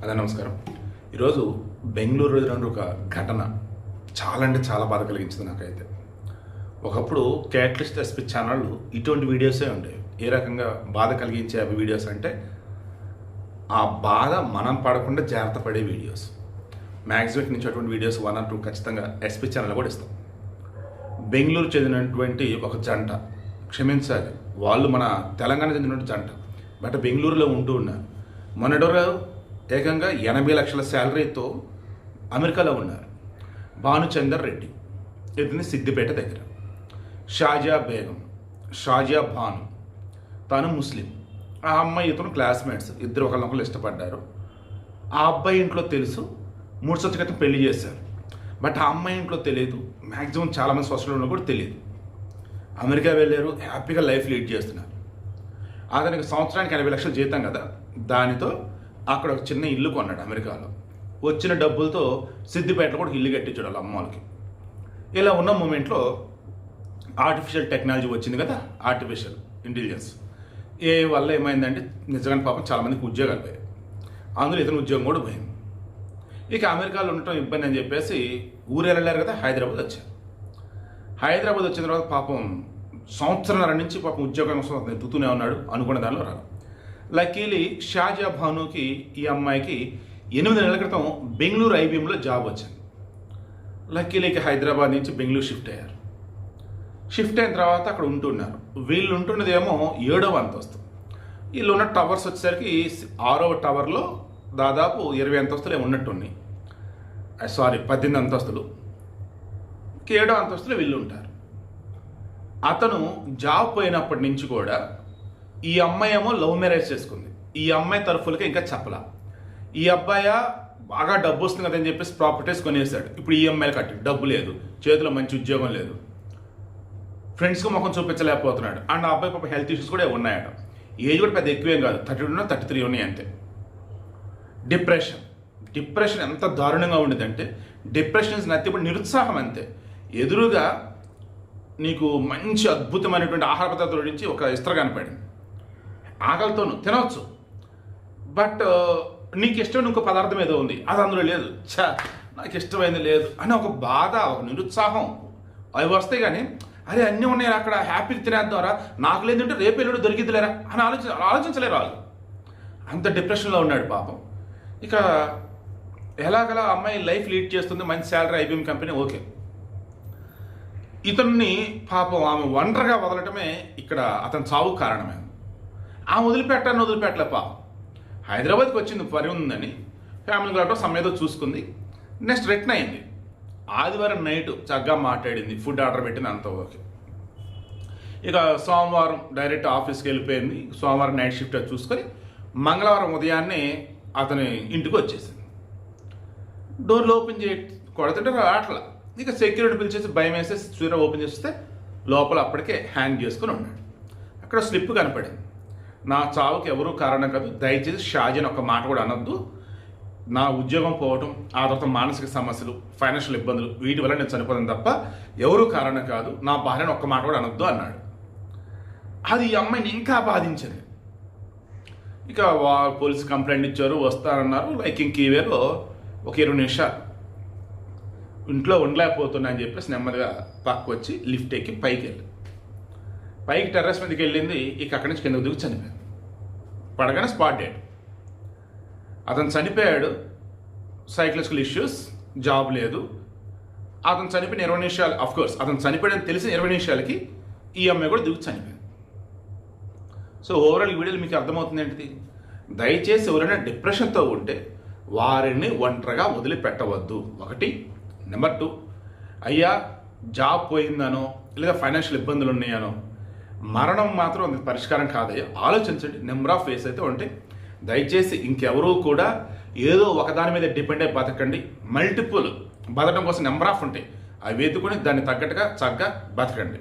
అదే నమస్కారం. ఈరోజు బెంగళూరు జరిగిన ఒక ఘటన చాలా అంటే చాలా బాధ కలిగించింది నాకైతే. ఒకప్పుడు క్యాటలిస్ట్ ఎస్పీ ఛానళ్ళు ఇటువంటి వీడియోసే ఉండేవి. ఏ రకంగా బాధ కలిగించే అవి వీడియోస్ అంటే ఆ బాధ మనం పడకుండా జాగ్రత్త పడే వీడియోస్. మ్యాక్సిమం నుంచి అటువంటి వీడియోస్ 1 or 2 ఖచ్చితంగా ఎస్పీ ఛానల్ కూడా ఇస్తాం. బెంగళూరు చెందినటువంటి ఒక జంట, క్షమించాలి వాళ్ళు మన తెలంగాణ చెందినటువంటి జంట, బట్ బెంగళూరులో ఉంటూ ఉన్నారు. మొన్నటి ఏకంగా 80 లక్షల శాలరీతో అమెరికాలో ఉన్నారు. భానుచందర్ రెడ్డి, ఇతని సిద్దిపేట దగ్గర. షాజియా బేగం, షాజియా భాను, తను ముస్లిం. ఆ అమ్మాయి ఇతను క్లాస్మేట్స్, ఇద్దరు ఒకరినొకరు ఇష్టపడ్డారు. ఆ అబ్బాయి ఇంట్లో తెలుసు, 3 సంవత్సరాల క్రితం పెళ్లి చేశారు. బట్ ఆ అమ్మాయి ఇంట్లో తెలియదు, మ్యాక్సిమం చాలామంది సోషల్లో కూడా తెలియదు. అమెరికా వెళ్ళారు, హ్యాపీగా లైఫ్ లీడ్ చేస్తున్నారు. అతనికి సంవత్సరానికి 80 లక్షలు జీతం కదా, దానితో అక్కడ ఒక చిన్న ఇల్లు కొన్నాడు అమెరికాలో. వచ్చిన డబ్బులతో సిద్దిపేటలో కూడా ఇల్లు కట్టించాడు వాళ్ళ అమ్మకి. ఇలా ఉన్న మూమెంట్లో ఆర్టిఫిషియల్ టెక్నాలజీ వచ్చింది కదా, ఆర్టిఫిషియల్ ఇంటెలిజెన్స్. ఏ వల్ల ఏమైందంటే నిజంగా పాపం చాలామందికి ఉద్యోగాలు పోయాయి. అందులో ఇతను ఉద్యోగం కూడా పోయింది. ఇక అమెరికాలో ఉండటం ఇబ్బంది అని చెప్పేసి ఊరు వెళ్ళలేరు కదా, హైదరాబాద్ వచ్చారు. హైదరాబాద్ వచ్చిన తర్వాత పాపం సంవత్సరంన్నర నుంచి పాపం ఉద్యోగం కోసం ఎత్తుతూనే ఉన్నాడు, అనుకున్న దానిలో రాదు. లక్కీలీ షాజియా భానుకి, ఈ అమ్మాయికి 8 నెలల క్రితం బెంగళూరు ఐబీఎంలో జాబ్ వచ్చింది. లక్కీలీకి హైదరాబాద్ నుంచి బెంగళూరు షిఫ్ట్ అయ్యారు. షిఫ్ట్ అయిన తర్వాత అక్కడ ఉంటున్నారు. వీళ్ళు ఉంటున్నది ఏమో 7వ అంతస్తు. వీళ్ళు ఉన్న టవర్స్ వచ్చేసరికి 6వ టవర్లో దాదాపు 20 అంతస్తులే ఉన్నట్టున్నాయి. 18 అంతస్తులు. 7వ అంతస్తులో వీళ్ళు ఉంటారు. అతను జాబ్ పోయినప్పటి నుంచి కూడా ఈ అమ్మాయి ఏమో లవ్ మ్యారేజ్ చేసుకుంది. ఈ అమ్మాయి తరఫులకి ఇంకా చెప్పలా. ఈ అబ్బాయి బాగా డబ్బు వస్తుంది కదని చెప్పేసి ప్రాపర్టీస్ కొనేసాడు. ఇప్పుడు ఈఎంఐలు కట్టి డబ్బు లేదు, చేతిలో మంచి ఉద్యోగం లేదు, ఫ్రెండ్స్కి ముఖం చూపించలేకపోతున్నాడు. అండ్ ఆ అబ్బాయి పాప హెల్త్ ఇష్యూస్ కూడా ఉన్నాయట. ఏజ్ కూడా పెద్ద ఎక్కువేం కాదు, 32 33 ఉన్నాయి అంతే. డిప్రెషన్ ఎంత దారుణంగా ఉండేదంటే, డిప్రెషన్ ఇస్ నథింగ్ బట్ నిరుత్సాహం అంతే. ఎదురుగా నీకు మంచి అద్భుతమైనటువంటి ఆహార పదార్థాల నుంచి ఒక ఇస్త్ర కనపడింది, ఆకలితోనూ తినవచ్చు, బట్ నీకు ఇష్టమైన ఇంకో పదార్థం ఏదో ఉంది, అది అందులో లేదు, నాకు ఇష్టమైంది లేదు అని ఒక బాధ, ఒక నిరుత్సాహం అవి వస్తాయి. కానీ అరే అన్నీ ఉన్నాయి అక్కడ, హ్యాపీగా తినేద్దారా, నాకు లేదంటే రేపు ఎల్లుడు దొరికిద్దిలేరా అని ఆలోచించలేరు వాళ్ళు. అంత డిప్రెషన్లో ఉన్నాడు పాపం. ఇక ఎలాగలా అమ్మాయి లైఫ్ లీడ్ చేస్తుంది, మంచి శాలరీ, ఐబీఎం కంపెనీ, ఓకే. ఇతన్ని పాపం ఆమె ఒంటరిగా వదలటమే ఇక్కడ అతని చావుకు కారణమైంది. ఆమె వదిలిపెట్టలే పాపం. హైదరాబాద్కి వచ్చింది, పని ఉందని ఫ్యామిలీ కలవటం సమయంతో చూసుకుంది. నెక్స్ట్ రిటర్న్ అయింది. ఆదివారం నైట్ చక్కగా మాట్లాడింది, ఫుడ్ ఆర్డర్ పెట్టింది, అంత ఓకే. ఇక సోమవారం డైరెక్ట్ ఆఫీస్కి వెళ్ళిపోయింది. సోమవారం నైట్ షిఫ్ట్ చూసుకొని మంగళవారం ఉదయాన్నే అతని ఇంటికి వచ్చేసింది. డోర్లు ఓపెన్ కొడుతుంటే రాట్లా. ఇక సెక్యూరిటీ పిలిచేసి భయం వేసేసి సూర్య ఓపెన్ చేస్తే లోపల అప్పటికే హ్యాంగ్ చేసుకుని ఉన్నాడు. అక్కడ స్లిప్ కనపడింది, నా చావుకి ఎవరూ కారణం కాదు, దయచేసి షాజిని ఒక మాట కూడా అనొద్దు, నా ఉద్యోగం పోవటం, ఆ తర్వాత మానసిక సమస్యలు, ఫైనాన్షియల్ ఇబ్బందులు, వీటి వల్ల నేను చనిపోతాను తప్ప ఎవరూ కారణం కాదు, నా భార్యను ఒక్క మాట కూడా అనొద్దు అన్నాడు. అది ఈ అమ్మాయిని ఇంకా బాధించింది. ఇక పోలీసు కంప్లైంట్ ఇచ్చారు, వస్తారన్నారు. లైక్ ఇంక ఈవేలో ఒక 20 నిమిషాలు ఇంట్లో ఉండలేకపోతున్నా అని చెప్పేసి నెమ్మదిగా పక్కకు వచ్చి లిఫ్ట్ ఎక్కి పైకి టెర్రస్ మీదకి వెళ్ళింది. ఇక అక్కడి నుంచి కిందకు దిగి చనిపోయాడు. పడగానే స్పాట్ డెడ్. అతను చనిపోయాడు, సైకలాజికల్ ఇష్యూస్, జాబ్ లేదు. అతను చనిపోయిన 20 నిమిషాలు, అఫ్కోర్స్ అతను చనిపోయాడని తెలిసిన 20 నిమిషాలకి ఈ అమ్మాయి కూడా దిగి చనిపోయింది. సో ఓవరాల్ ఈ వీడియోలో మీకు అర్థమవుతుంది ఏంటిది, దయచేసి ఎవరైనా డిప్రెషన్తో ఉంటే వారిని ఒంటరిగా వదిలిపెట్టవద్దు. 1. నెంబర్ 2, అయ్యా జాబ్ పోయిందనో లేదా ఫైనాన్షియల్ ఇబ్బందులు ఉన్నాయనో మరణం మాత్రం అది పరిష్కారం కాదయ్యా, ఆలోచించండి. నెంబర్ ఆఫ్ వేస్ అయితే ఉంటాయి. దయచేసి ఇంకెవరూ కూడా ఏదో ఒకదాని మీద డిపెండ్ అయి బతకండి. మల్టిపుల్ బతకడం కోసం నెంబర్ ఆఫ్ ఉంటాయి, అవి వెతుకుని దాన్ని తగ్గట్టుగా చక్కగా బతకండి.